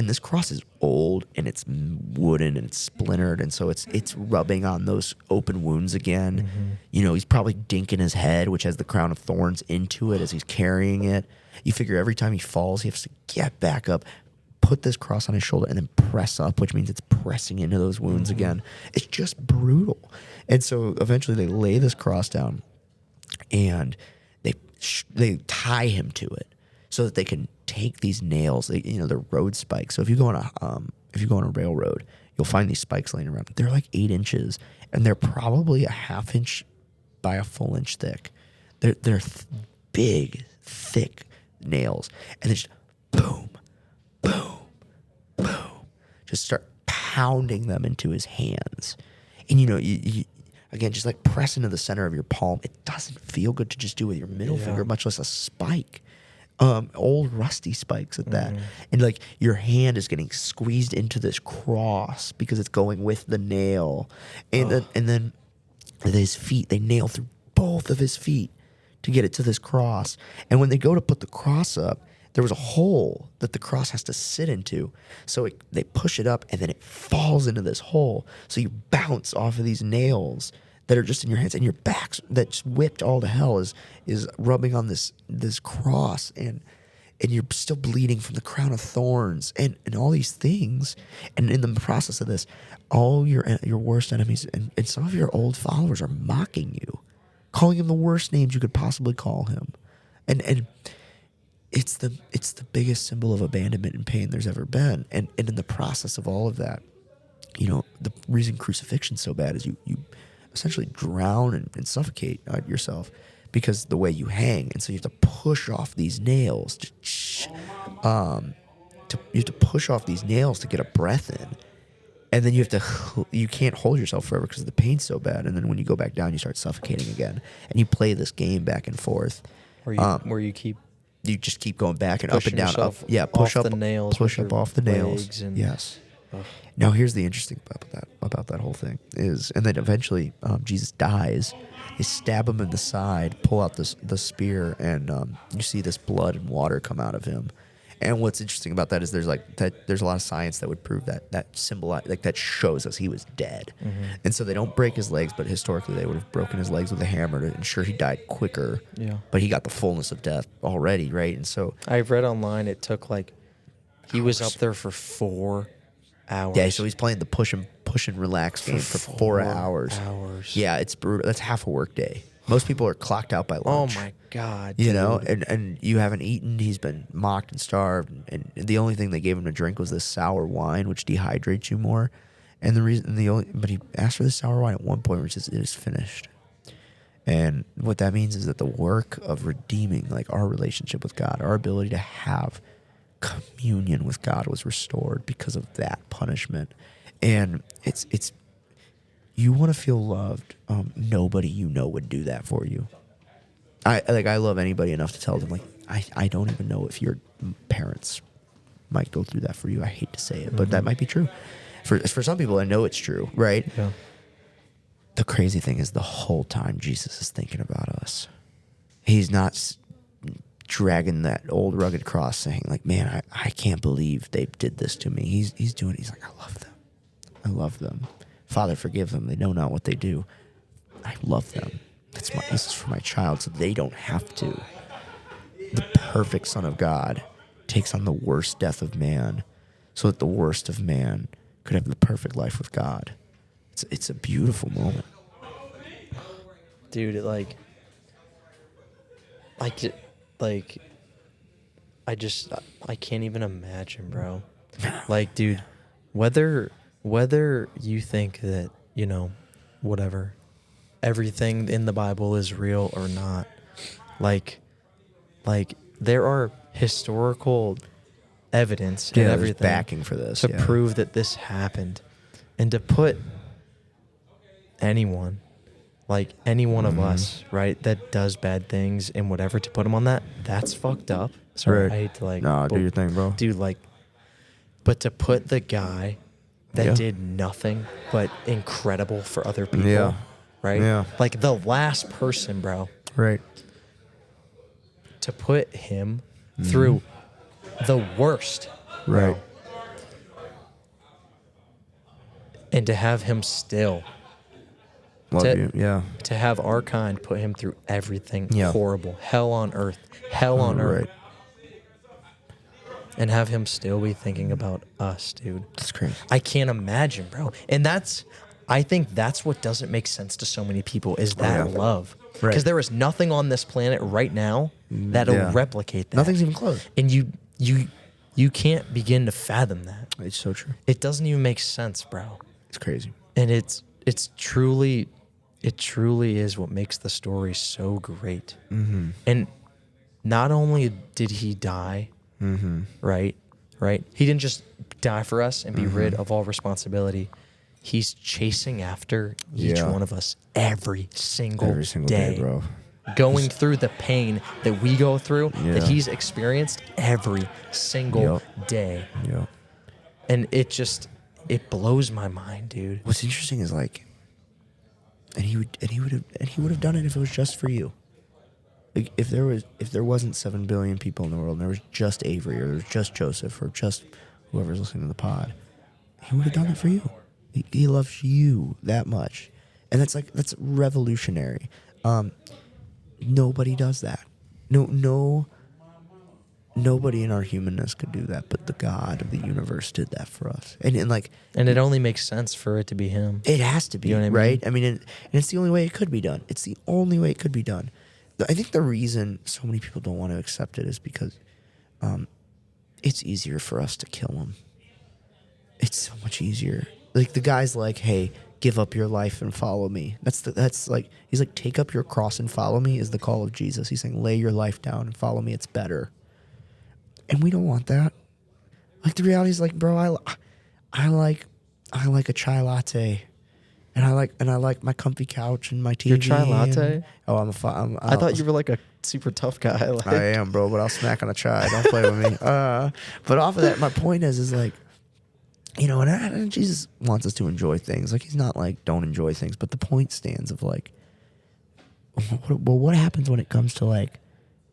this cross is old, and it's wooden, and it's splintered, and so it's rubbing on those open wounds again. He's probably dinking his head, which has the crown of thorns, into it as he's carrying it. You figure every time he falls, he has to get back up, put this cross on his shoulder, and then press up, which means it's pressing into those wounds again. It's just brutal. And so eventually they lay this cross down, and they tie him to it so that they can take these nails. They're road spikes. So if you go on a railroad, you'll find these spikes laying around. They're like 8 inches, and they're probably a half inch by a full inch thick. They're big, thick nails, and they just boom, boom, boom, just start pounding them into his hands. And you again, just press into the center of your palm. It doesn't feel good to just do with your middle finger, much less a spike. Old rusty spikes at that. And your hand is getting squeezed into this cross because it's going with the nail. And then his feet, they nail through both of his feet to get it to this cross. And when they go to put the cross up, there was a hole that the cross has to sit into. So they push it up, and then it falls into this hole. So you bounce off of these nails that are just in your hands, and your back that's whipped all to hell is rubbing on this cross, and you're still bleeding from the crown of thorns and all these things. And in the process of this, all your worst enemies and some of your old followers are mocking you, calling him the worst names you could possibly call him. And it's the biggest symbol of abandonment and pain there's ever been. And in the process of all of that, the reason crucifixion's so bad is you essentially drown and suffocate yourself because the way you hang, and so you have to push off these nails you have to push off these nails to get a breath in, and then you can't hold yourself forever because the pain's so bad, and then when you go back down you start suffocating again, and you play this game back and forth Where you just keep going back and up and down, yourself push off up the nails, push with up your off the nails. legs and- Yes. Ugh. Now here's the interesting about that whole thing is, and then eventually Jesus dies. They stab him in the side, pull out the spear, and you see this blood and water come out of him. And what's interesting about that is there's a lot of science that would prove that symbolize, like, that shows us he was dead. Mm-hmm. And so they don't break his legs, but historically they would have broken his legs with a hammer to ensure he died quicker. Yeah. But he got the fullness of death already, right? And so I've read online it took he was up there for 4 hours. yeah, so he's playing the push and relax game for 4 hours. Yeah, it's brutal. That's half a work day. Most people are clocked out by Oh lunch. my God. You know, dude. and you haven't eaten. He's been mocked and starved, and the only thing they gave him to drink was this sour wine, which dehydrates you more. And but he asked for the sour wine at one point, which is, it is finished. And what that means is that the work of redeeming, like, our relationship with God, our ability to have communion with God was restored because of that punishment. And it's you want to feel loved. Nobody would do that for you. I love anybody enough to tell them, like, I don't even know if your parents might go through that for you. I hate to say it, but that might be true. For some people, I know it's true, right? Yeah. The crazy thing is the whole time Jesus is thinking about us. He's not dragging that old rugged cross saying, like, man, I can't believe they did this to me. He's like, I love them. I love them. Father, forgive them. They know not what they do. I love them. This is for my child, so they don't have to. The perfect Son of God takes on the worst death of man so that the worst of man could have the perfect life with God. It's a beautiful moment. Dude, I can't even imagine, bro. Like, dude, whether you think that, whatever, everything in the Bible is real or not, like there are historical evidence and There's everything backing for this to prove that this happened, and to put anyone, like any one of us, right, that does bad things and whatever, to put them on that's fucked up. Sorry, Right. I hate to Nah, do your thing, bro. dude, but to put the guy that did nothing but incredible for other people, Yeah. right? Yeah. Like the last person, bro, Right. to put him through the worst, Right. and to have him still, Love to- you. Yeah. to have our kind put him through everything Yeah. horrible, hell on earth, Right. and have him still be thinking about us, dude. That's crazy. I can't imagine, bro. And I think that's what doesn't make sense to so many people is that yeah. love. Right. Because there is nothing on this planet right now that'll Yeah. replicate that. Nothing's even close. And you can't begin to fathom that. It's so true. It doesn't even make sense, bro. It's crazy. And it truly is what makes the story so great. Mm-hmm. And not only did he die, Mm-hmm. right? He didn't just die for us and be Mm-hmm. rid of all responsibility. He's chasing after each Yeah. one of us every single day, bro. Going through the pain that we go through, that Yeah. he's experienced every single day. Yeah. And it blows my mind, dude. What's interesting is, like, and he would have done it if it was just for you. Like, if there wasn't 7 billion people in the world and there was just Avery or there was just Joseph or just whoever's listening to the pod, he would have done it for you. He loves you that much, and that's revolutionary. Nobody does that. Nobody in our humanness could do that, but the God of the universe did that for us. And it only makes sense for it to be him. it has to be, You know what I mean? right? I mean, and it's the only way it could be done. It's the only way it could be done. I think the reason so many people don't want to accept it is because it's easier for us to kill him. It's so much easier. Like the guy's like, hey, give up your life and follow me. That's like, he's like, take up your cross and follow me is the call of Jesus. He's saying, lay your life down and follow me. It's better. And we don't want that. Like the reality is like, bro, I like a chai latte. And I like my comfy couch and my TV. Your chai latte? I thought you were like a super tough guy. Like. I am, bro, but I'll smack on a chai. Don't play with me. But off of that, my point is like, you know, and Jesus wants us to enjoy things. Like, he's not like, don't enjoy things. But the point stands of like, well, what happens when it comes to like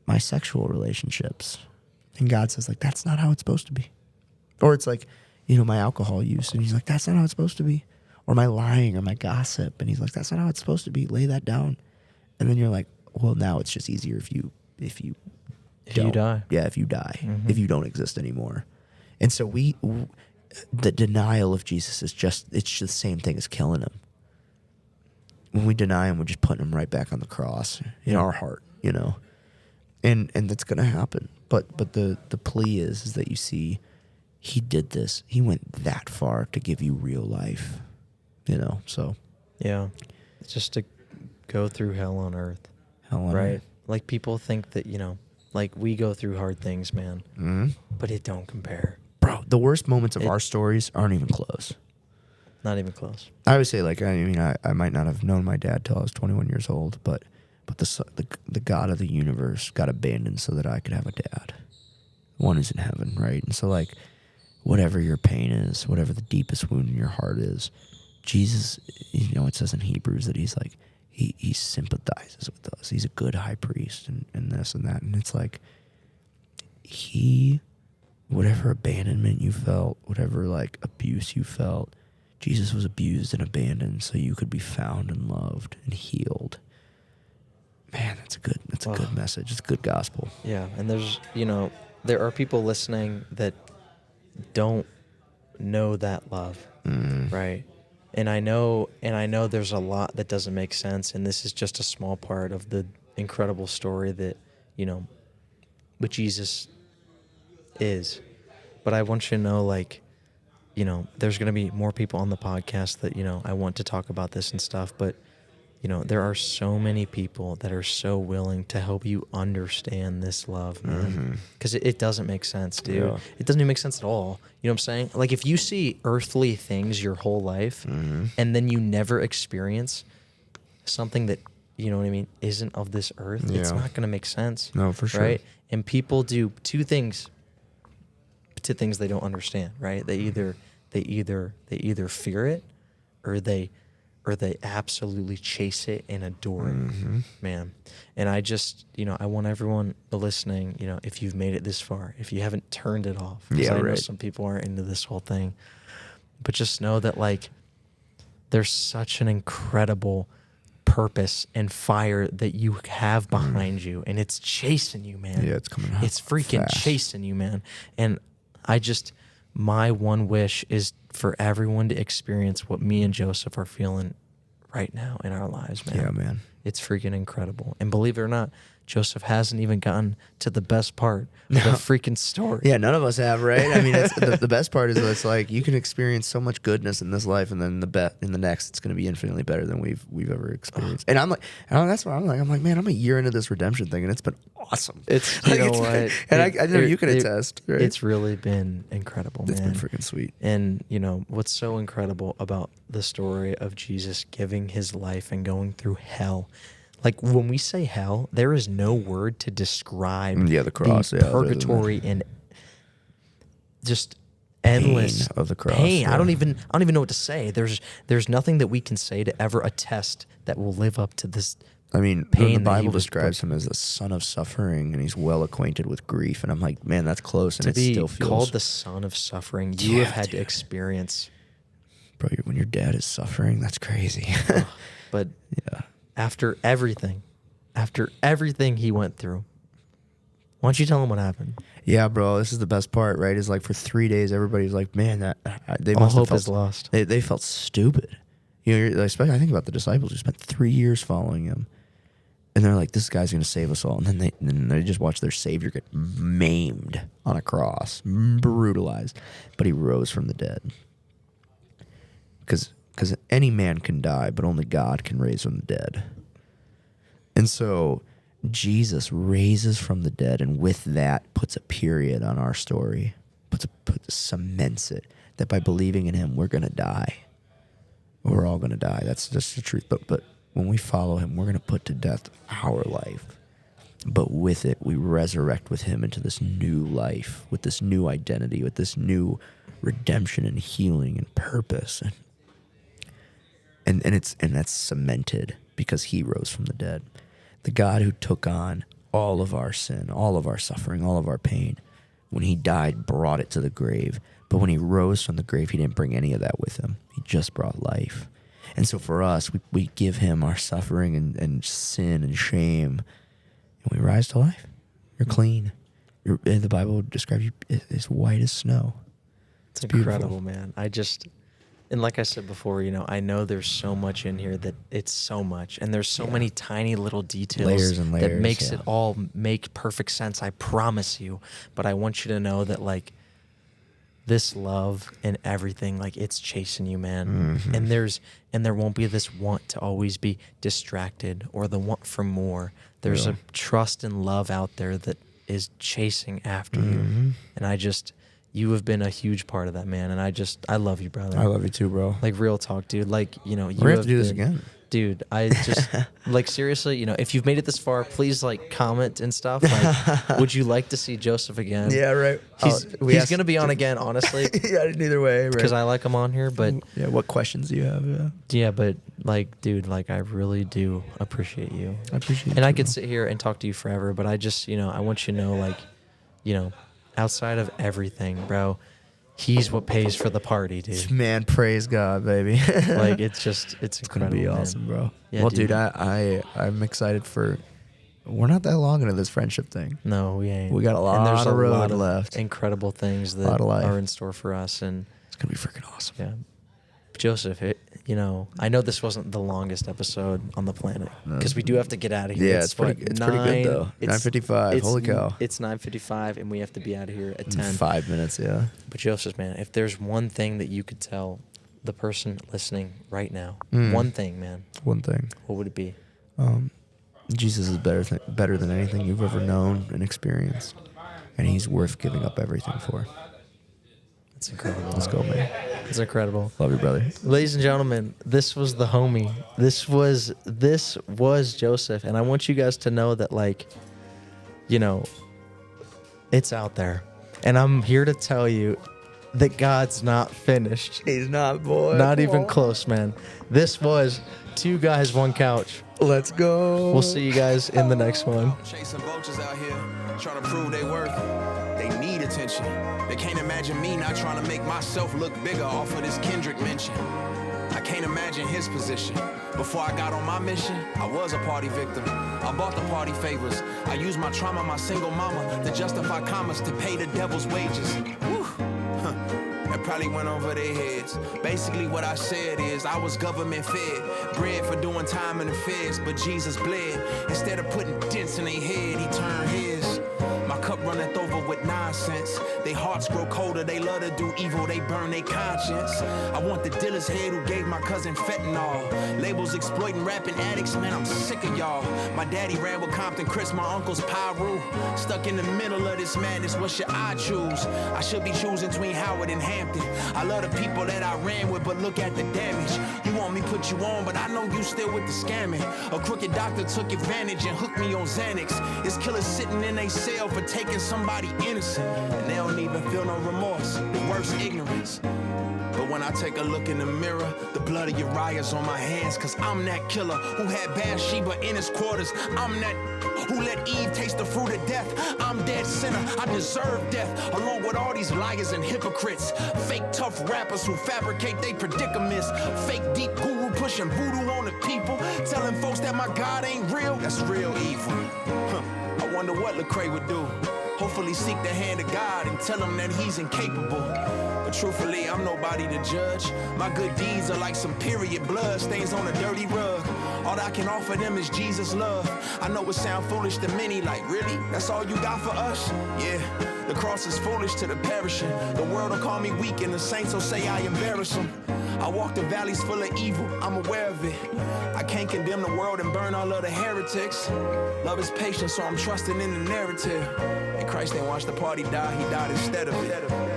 my sexual relationships? And God says like, that's not how it's supposed to be. Or it's like, you know, my alcohol use. And he's like, that's not how it's supposed to be. Or my lying or my gossip. And he's like, that's not how it's supposed to be. Lay that down. And then you're like, well, now it's just easier if you die. Yeah, if you die. Mm-hmm. If you don't exist anymore. And so the denial of Jesus is it's just the same thing as killing him. When we deny him, we're just putting him right back on the cross in our heart, you know. And that's gonna happen. But the plea is that you see he did this. He went that far to give you real life. You know, so yeah, it's just to go through hell on earth, right? Like people think that, you know, like we go through hard things, man, but it don't compare, bro. The worst moments of our stories aren't even close. Not even close. I would say, like, I mean, I might not have known my dad till I was 21 years old, but the God of the universe got abandoned so that I could have a dad. One is in heaven, right? And so, like, whatever your pain is, whatever the deepest wound in your heart is, Jesus, you know, it says in Hebrews that he's like, he sympathizes with us. He's a good high priest and this and that. And it's like, whatever abandonment you felt, whatever like abuse you felt, Jesus was abused and abandoned so you could be found and loved and healed. Man, that's a good message. It's a good gospel. Yeah. And there's, you know, there are people listening that don't know that love, right? And I know there's a lot that doesn't make sense, and this is just a small part of the incredible story that, you know, what Jesus is. But I want you to know, like, you know, there's going to be more people on the podcast that, you know, I want to talk about this and stuff, but, you know, there are so many people that are so willing to help you understand this love, man. Because it doesn't make sense, dude. Yeah. It doesn't even make sense at all. You know what I'm saying? Like, if you see earthly things your whole life, and then you never experience something that, you know what I mean, isn't of this earth, it's not going to make sense. No, for sure. Right? And people do two things they don't understand, right? They either fear it, or they absolutely chase it and adore it, man. And I just, you know, I want everyone listening, you know, if you've made it this far, if you haven't turned it off, because I know some people aren't into this whole thing, but just know that, like, there's such an incredible purpose and fire that you have behind you, and it's chasing you, man. Yeah, it's coming out. It's freaking fast. Chasing you, man. And my one wish is for everyone to experience what me and Joseph are feeling right now in our lives, man. Yeah, man. It's freaking incredible. And believe it or not, Joseph hasn't even gotten to the best part of the freaking story. Yeah, none of us have, right? I mean, the best part is that it's like you can experience so much goodness in this life, and then in the next, it's going to be infinitely better than we've ever experienced. And I'm like, that's what I'm like. I'm like, man, I'm a year into this redemption thing, and it's been awesome. It's you know what, and I know you can attest. Right? It's really been incredible, man. It's been freaking sweet. And you know what's so incredible about the story of Jesus giving his life and going through hell. Like, when we say hell, there is no word to describe the cross, the purgatory and just endless pain of the cross. Pain. Yeah. I don't even know what to say. There's nothing that we can say to ever attest that will live up to this. I mean, pain the Bible describes him as the son of suffering, and he's well acquainted with grief. And I'm like, man, that's close, and it still feels called the son of suffering. You have had to experience, bro. When your dad is suffering, that's crazy. But yeah. After everything he went through, why don't you tell him what happened? Yeah, bro, this is the best part, right? Is like for 3 days, everybody's like, man, they all must hope have felt is lost. They felt stupid. You know, especially I think about the disciples who spent 3 years following him, And they're like, this guy's going to save us all. And then they just watch their Savior get maimed on a cross, brutalized. But he rose from the dead. Because any man can die, but only God can raise from the dead. And so Jesus raises from the dead, and with that puts a period on our story, cements it, that by believing in him, we're going to die. We're all going to die. That's just the truth. But when we follow him, we're going to put to death our life. But with it, we resurrect with him into this new life, with this new identity, with this new redemption and healing and purpose. And that's cemented because he rose from the dead. The God who took on all of our sin, all of our suffering, all of our pain, when he died, brought it to the grave. But when he rose from the grave, he didn't bring any of that with him. He just brought life. And so for us, we give him our suffering and sin and shame, and we rise to life. You're clean. The Bible describes you as white as snow. It's incredible, man. And like I said before, I know there's so much in here that it's so much. And there's so many tiny little details layers and layers, that makes it all make perfect sense, I promise you. But I want you to know that, like, this love and everything, like, it's chasing you, man. Mm-hmm. And there won't be this want to always be distracted or the want for more. There's a trust and love out there that is chasing after you. And you have been a huge part of that, man. And I love you, brother. I love you too, bro. Like, real talk, dude. Like, you We're gonna have to do this again. Dude, I just, like, seriously, if you've made it this far, please, like, comment and stuff. Like, would you like to see Joseph again? Yeah, right. He's going to be on again, honestly. Yeah, either way, right. Because I like him on here, but... Yeah, what questions do you have? Yeah, but, like, dude, like, I really do appreciate you. I appreciate you. And I could sit here and talk to you forever, but I just, I want you to know, like, outside of everything, bro, he's what pays for the party, dude. Man, praise God, baby. Like, it's incredible, gonna be awesome, bro. Yeah, well, dude, I'm excited for. We're not that long into this friendship thing. No, we ain't. We got a lot of road left. Incredible things that are in store for us, and it's gonna be freaking awesome. Yeah, Joseph, I know this wasn't the longest episode on the planet because we do have to get out of here. Yeah, it's pretty good though. 9:55. Holy cow! It's 9:55, and we have to be out of here at 10. 5 minutes, yeah. But Joseph, man, if there's one thing that you could tell the person listening right now, one thing, man. One thing. What would it be? Jesus is better than anything you've ever known and experienced, and he's worth giving up everything for. It's incredible. Let's go, man. It's incredible. Love you, brother. Ladies and gentlemen, this was the homie. This was Joseph, and I want you guys to know that, like, it's out there, and I'm here to tell you that God's not finished. He's not, boy. Not even close, man. This was Two Guys, One Couch. Let's go. We'll see you guys in the next one. Chasing vultures out here, trying to prove they worth. They need attention. They can't imagine me not trying to make myself look bigger off of this Kendrick mention. I can't imagine his position. Before I got on my mission, I was a party victim. I bought the party favors. I used my trauma, my single mama, to justify commas to pay the devil's wages. Woo. That probably went over their heads. Basically what I said is I was government fed, bred for doing time in the feds, but Jesus bled. Instead of putting dents in their head, he turned his. My cup runneth over with nonsense. They hearts grow colder, they love to do evil, they burn their conscience. I want the dealer's head who gave my cousin fentanyl. Labels exploiting rapping addicts, man, I'm sick of y'all. My daddy ran with Compton Chris, my uncle's Pyru. Stuck in the middle of this madness, what should I choose? I should be choosing between Howard and Hampton. I love the people that I ran with, but look at the damage. You want me put you on, but I know you still with the scamming. A crooked doctor took advantage and hooked me on Xanax. It's killers sitting in a cell for taking somebody innocent, and they don't even feel no remorse. The worst ignorance. But when I take a look in the mirror, the blood of Uriah's on my hands, cause I'm that killer who had Bathsheba in his quarters. I'm that who let Eve taste the fruit of death. I'm dead sinner, I deserve death, along with all these liars and hypocrites. Fake tough rappers who fabricate their predicaments. Fake deep guru pushing voodoo on the people, telling folks that my God ain't real. That's real evil. I wonder what Lecrae would do. Hopefully seek the hand of God and tell him that he's incapable. But truthfully, I'm nobody to judge. My good deeds are like some period blood stains on a dirty rug. All I can offer them is Jesus' love. I know it sound foolish to many, like really? That's all you got for us? Yeah, the cross is foolish to the perishing. The world will call me weak and the saints will say I embarrass them. I walk the valleys full of evil, I'm aware of it. I can't condemn the world and burn all of the heretics. Love is patient, so I'm trusting in the narrative. And Christ didn't watch the party die, he died instead of it.